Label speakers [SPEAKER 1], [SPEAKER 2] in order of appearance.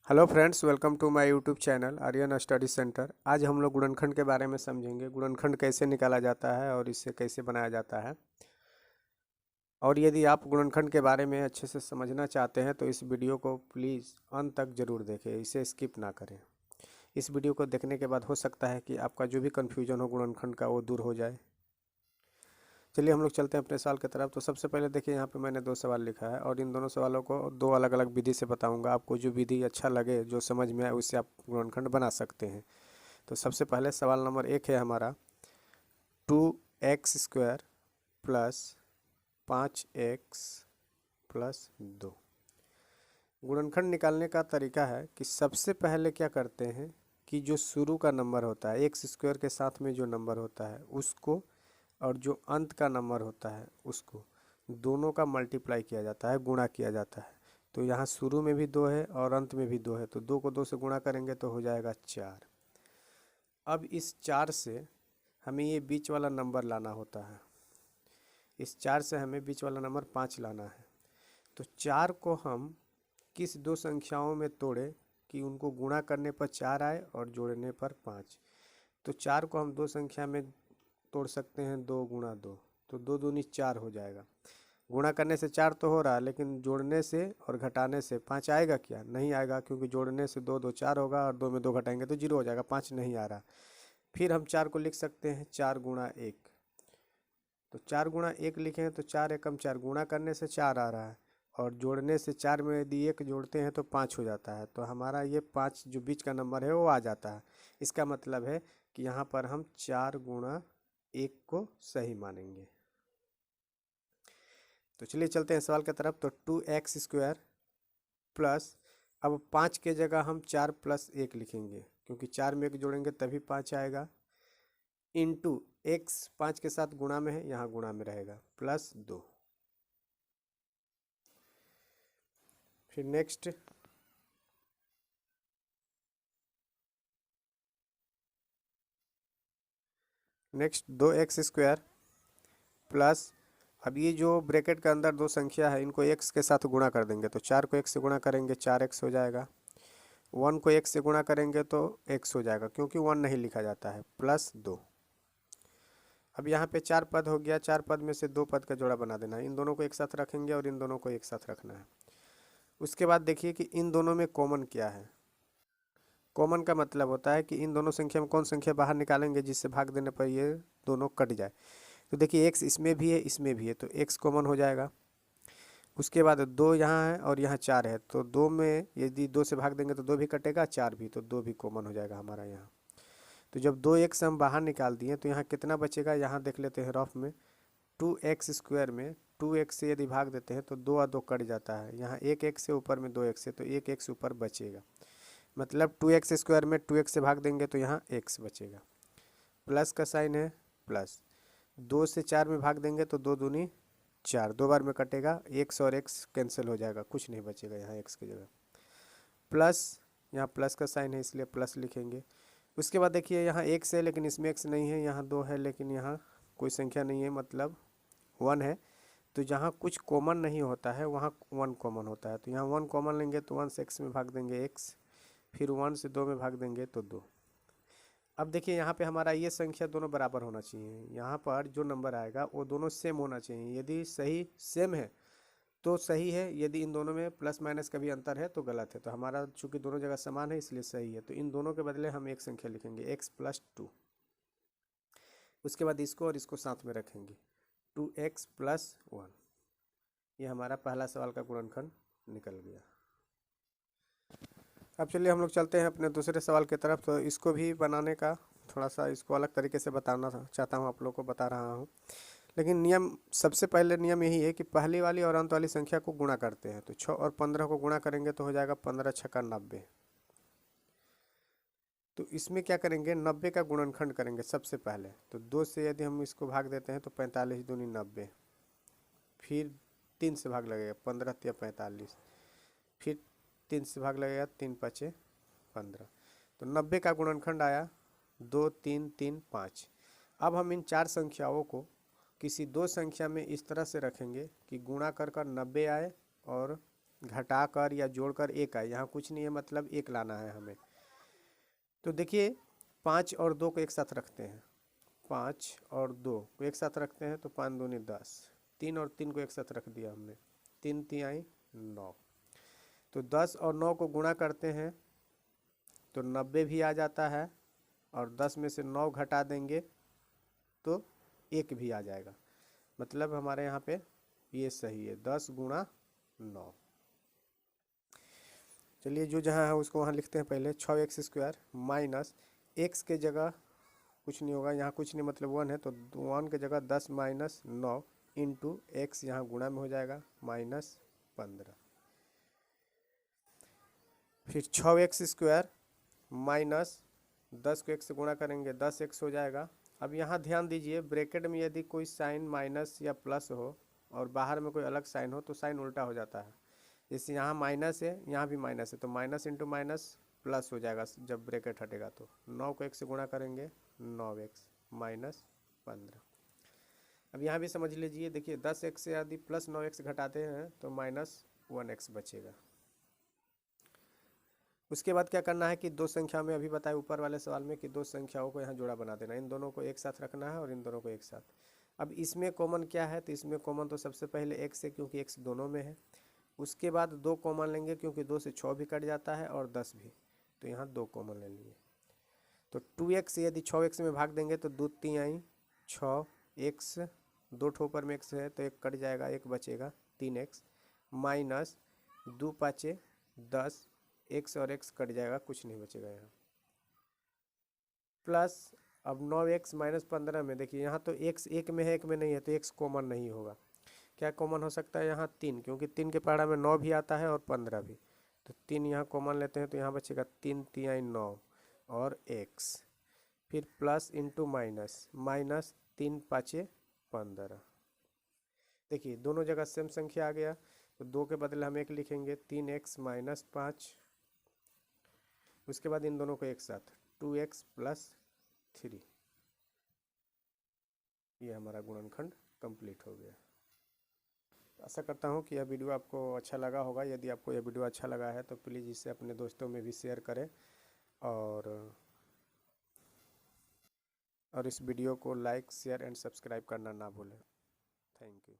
[SPEAKER 1] Hello friends, welcome to my YouTube channel Aryan study centre. आज हम लोग गुणनखंड के बारे में समझेंगे। गुणनखंड कैसे निकाला जाता है और इसे कैसे बनाया जाता है। और यदि आप गुणनखंड के बारे में अच्छे से समझना चाहते हैं तो इस वीडियो को प्लीज़ अंत तक ज़रूर देखें, इसे स्किप ना करें। इस वीडियो को देखने के बाद हो सकता है कि आपका जो भी कन्फ्यूजन हो गुणनखंड का वो दूर हो जाए। चलिए हम लोग चलते हैं अपने सवाल की तरफ। तो सबसे पहले देखिए, यहाँ पे मैंने दो सवाल लिखा है और इन दोनों सवालों को दो अलग अलग विधि से बताऊंगा। आपको जो विधि अच्छा लगे, जो समझ में आए, उससे आप गुणनखंड बना सकते हैं। तो सबसे पहले सवाल नंबर 1 है हमारा 2x² प्लस 5x प्लस 2। गुणनखंड निकालने का तरीका है कि सबसे पहले क्या करते हैं कि जो शुरू का नंबर होता है x² के साथ में जो नंबर होता है उसको, और जो अंत का नंबर होता है उसको, दोनों का मल्टीप्लाई किया जाता है, गुणा किया जाता है। तो यहाँ शुरू में भी 2 है और अंत में भी 2 है, तो 2 को 2 से गुणा करेंगे तो हो जाएगा 4। अब इस 4 से हमें ये बीच वाला नंबर लाना होता है। इस 4 से हमें बीच वाला नंबर 5 लाना है। तो 4 को हम किस दो संख्याओं में तोड़े कि उनको गुणा करने पर 4 आए और जोड़ने पर 5। तो 4 को हम दो संख्या में तोड़ सकते हैं, 2 गुणा 2, तो 2 दूनी 4 हो जाएगा। गुणा करने से 4 तो हो रहा है, लेकिन जोड़ने से और घटाने से 5 आएगा क्या? नहीं आएगा, क्योंकि जोड़ने से 2 2 4 होगा और 2 में 2 घटाएंगे तो 0 हो जाएगा, 5 नहीं आ रहा। फिर हम 4 को लिख सकते हैं 4 गुणा 1। तो 4 गुणा 1 लिखें तो 4 एकम 4, गुणा करने से 4 आ रहा है और जोड़ने से 4 में यदि 1 जोड़ते हैं तो 5 हो जाता है। तो हमारा ये 5 जो बीच का नंबर है वो आ जाता है। इसका मतलब है कि यहाँ पर हम 4 गुणा 1 को सही मानेंगे। तो चलिए चलते हैं सवाल की तरफ। तो 2x² प्लस, अब 5 के जगह हम 4 प्लस 1 लिखेंगे, क्योंकि 4 में 1 जोड़ेंगे तभी 5 आएगा। इंटू x 5 के साथ गुणा में है, यहाँ गुणा में रहेगा, प्लस 2। फिर नेक्स्ट 2x² प्लस, अब ये जो ब्रैकेट के अंदर दो संख्या है इनको x के साथ गुणा कर देंगे। तो 4 को x से गुणा करेंगे 4x हो जाएगा। 1 को x से गुणा करेंगे तो x हो जाएगा, क्योंकि 1 नहीं लिखा जाता है, प्लस 2। अब यहाँ पे 4 पद हो गया, 4 पद में से 2 पद का जोड़ा बना देना है। इन दोनों को एक साथ रखेंगे और इन दोनों को एक साथ रखना है। उसके बाद देखिए कि इन दोनों में कॉमन क्या है। कॉमन का मतलब होता है कि इन दोनों संख्या में कौन संख्या बाहर निकालेंगे जिससे भाग देने पर ये दोनों कट जाए। तो देखिए x इसमें भी है, इसमें भी है, तो x कॉमन हो जाएगा। उसके बाद 2 यहाँ है और यहाँ 4 है, तो 2 में यदि 2 से भाग देंगे तो 2 भी कटेगा, 4 भी, तो 2 भी कॉमन हो जाएगा हमारा यहाँ। तो जब 2x हम बाहर निकाल दिए तो यहाँ कितना बचेगा, यहाँ देख लेते हैं रफ में। 2x² में 2x से यदि भाग देते हैं तो 2 और 2 कट जाता है, यहाँ एक x से ऊपर में 2x है तो एक x ऊपर बचेगा। मतलब 2x² में 2x से भाग देंगे तो यहाँ x बचेगा। प्लस का साइन है, प्लस 2 से 4 में भाग देंगे तो 2 दूनी 4, 2 बार में कटेगा, x और x कैंसिल हो जाएगा, कुछ नहीं बचेगा यहाँ x की जगह। प्लस, यहाँ प्लस का साइन है इसलिए प्लस लिखेंगे। उसके बाद देखिए यहाँ x है लेकिन इसमें x नहीं है, यहाँ 2 है लेकिन यहाँ कोई संख्या नहीं है, मतलब 1 है। तो जहाँ कुछ कॉमन नहीं होता है वहाँ 1 कॉमन होता है, तो यहाँ 1 कॉमन लेंगे तो 1 से x में भाग देंगे x, फिर 1 से 2 में भाग देंगे तो 2। अब देखिए यहाँ पे हमारा ये संख्या दोनों बराबर होना चाहिए। यहाँ पर जो नंबर आएगा वो दोनों सेम होना चाहिए। यदि सही सेम है तो सही है, यदि इन दोनों में प्लस माइनस का भी अंतर है तो गलत है। तो हमारा चूंकि दोनों जगह समान है इसलिए सही है, तो इन दोनों के बदले हम एक संख्या लिखेंगे x प्लस 2। उसके बाद इसको और इसको साथ में रखेंगे, 2x प्लस 1। ये हमारा पहला सवाल का गुणनखंड निकल गया। अब चलिए हम लोग चलते हैं अपने दूसरे सवाल की तरफ। तो इसको भी बनाने का थोड़ा सा इसको अलग तरीके से बताना चाहता हूँ, आप लोग को बता रहा हूँ। लेकिन नियम, सबसे पहले नियम यही है कि पहली वाली और अंत वाली संख्या को गुणा करते हैं। तो 6 और 15 को गुणा करेंगे तो हो जाएगा 15 छक्का 90। तो इसमें क्या करेंगे, 90 का गुणनखंड करेंगे सबसे पहले। तो 2 से यदि हम इसको भाग देते हैं तो 45 दूनी 90, फिर 3 से भाग लगेगा, 15 या 45, फिर 3 से भाग लगेगा, 3 पचे 15। तो 90 का गुणनखंड आया 2 3 3 5। अब हम इन चार संख्याओं को किसी दो संख्या में इस तरह से रखेंगे कि गुणा कर कर 90 आए और घटाकर या जोड़कर एक आए, यहाँ कुछ नहीं है, मतलब एक लाना है हमें। तो देखिए 5 और 2 को एक साथ रखते हैं, 5 और 2 को एक साथ रखते हैं तो 5 दूनी 10, 3 और 3 को एक साथ रख दिया हमने, 3 तिहाई 9। तो 10 और 9 को गुणा करते हैं तो 90 भी आ जाता है, और 10 में से 9 घटा देंगे तो 1 भी आ जाएगा। मतलब हमारे यहाँ पे ये सही है, 10 गुणा 9। चलिए जो जहाँ है उसको वहाँ लिखते हैं पहले। 6x² माइनस एक्स के जगह कुछ नहीं होगा, यहाँ कुछ नहीं मतलब 1 है, तो 1 के जगह 10 माइनस 9 इंटू एक्स, यहाँ गुणा में हो जाएगा -15। फिर 6x² माइनस 10 को 1 से गुणा करेंगे 10x हो जाएगा। अब यहाँ ध्यान दीजिए, ब्रैकेट में यदि कोई साइन माइनस या प्लस हो और बाहर में कोई अलग साइन हो तो साइन उल्टा हो जाता है। जैसे यहाँ माइनस है, यहाँ भी माइनस है, तो माइनस इंटू माइनस प्लस हो जाएगा जब ब्रैकेट हटेगा। तो 9 को 1 से गुणा करेंगे 9x -15। अब यहाँ भी समझ लीजिए, देखिए 10x से यदि प्लस 9x घटाते हैं तो -1x बचेगा। उसके बाद क्या करना है कि दो संख्या में, अभी बताया ऊपर वाले सवाल में कि दो संख्याओं को यहाँ जोड़ा बना देना, इन दोनों को एक साथ रखना है और इन दोनों को एक साथ। अब इसमें कॉमन क्या है, तो इसमें कॉमन तो सबसे पहले x है क्योंकि x दोनों में है। उसके बाद 2 कॉमन लेंगे क्योंकि 2 से 6 भी कट जाता है और 10 भी, तो यहाँ 2 कॉमन ले लिए। तो 2x यदि 6x में भाग देंगे तो 2 तिहाई 6x, 2 ठोपर में x है तो 1 कट जाएगा, 1 बचेगा 3x माइनस 2 पाँचे 10, x और x कट जाएगा, कुछ नहीं बचेगा यहाँ, प्लस अब 9x -15 में देखिए यहाँ तो x एक में है एक में नहीं है, तो x कॉमन नहीं होगा। क्या कॉमन हो सकता है यहाँ 3, क्योंकि 3 के पहाड़ा में 9 भी आता है और 15 भी, तो 3 यहाँ कॉमन लेते हैं तो यहाँ बचेगा 3 तिहाई 9 और x, फिर प्लस इंटू माइनस, माइनस 3 पाँचे 15। देखिए दोनों जगह सेम संख्या आ गया, तो 2 के बदले हम 1 लिखेंगे, 3x -5। उसके बाद इन दोनों को एक साथ 2x + 3, ये हमारा गुणनखंड कंप्लीट हो गया। आशा करता हूँ कि यह वीडियो आपको अच्छा लगा होगा। यदि आपको यह वीडियो अच्छा लगा है तो प्लीज़ इसे अपने दोस्तों में भी शेयर करें, और इस वीडियो को लाइक, शेयर एंड सब्सक्राइब करना ना भूलें। Thank you.